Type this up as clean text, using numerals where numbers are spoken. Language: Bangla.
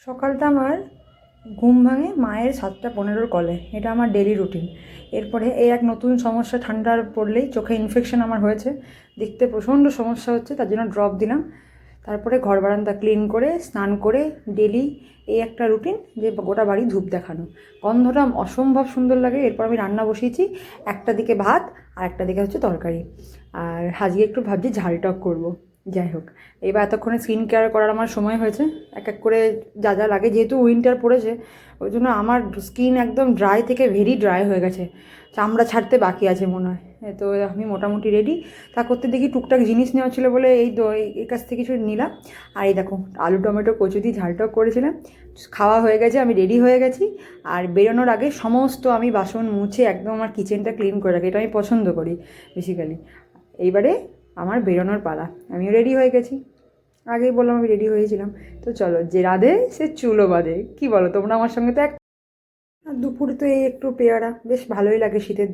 সকালটা আমার ঘুম ভাঙে মায়ের 7:15 কলে। এটা আমার ডেলি রুটিন। এরপরে এই এক নতুন সমস্যা, ঠান্ডার পড়লেই চোখে ইনফেকশন আমার হয়েছে, দেখতে প্রচণ্ড সমস্যা হচ্ছে, তার জন্য ড্রপ দিলাম। তারপরে ঘর বারান্দা ক্লিন করে স্নান করে ডেলি এই একটা রুটিন যে গোটা বাড়ি ধূপ দেখানো। গন্ধটা অসম্ভব সুন্দর লাগে। এরপর আমি রান্না বসিয়েছি, একটা দিকে ভাত আর একটা দিকে হচ্ছে তরকারি। আর আজকে একটু ভাবছি ঝাল টক করবো। যাই হোক, এবার এতক্ষণে স্কিন কেয়ার করার আমার সময় হয়েছে। এক এক করে যা যা লাগে, যেহেতু উইন্টার পড়েছে ওই জন্য আমার স্কিন একদম ড্রাই থেকে ভেরি ড্রাই হয়ে গেছে, চামড়া ছাড়তে বাকি আছে মনে হয়। তো আমি মোটামুটি রেডি। তা করতে দেখি টুকটাক জিনিস নেওয়া ছিল বলে এই কাছ থেকে কিছু নিলাম। আর এই দেখো, আলু টমেটো কচু দিয়ে ঝাল টক করেছিলাম, খাওয়া হয়ে গেছে, আমি রেডি হয়ে গেছি। আর বেরোনোর আগে সমস্ত আমি বাসন মুছে একদম আমার কিচেনটা ক্লিন করে রাখি, এটা আমি পছন্দ করি বেসিক্যালি। এইবারে আমার বেরোনোর পালা, আমিও রেডি হয়ে গেছি। আগেই বললাম আমি রেডি হয়েছিলাম। তো চলো, যে রাধে সে চুলো বাঁধে, কী বলো তোমরা আমার সঙ্গে? তো এক আর দুপুরে তো এই একটু পেয়ারা বেশ ভালোই লাগে শীতের দুপুর।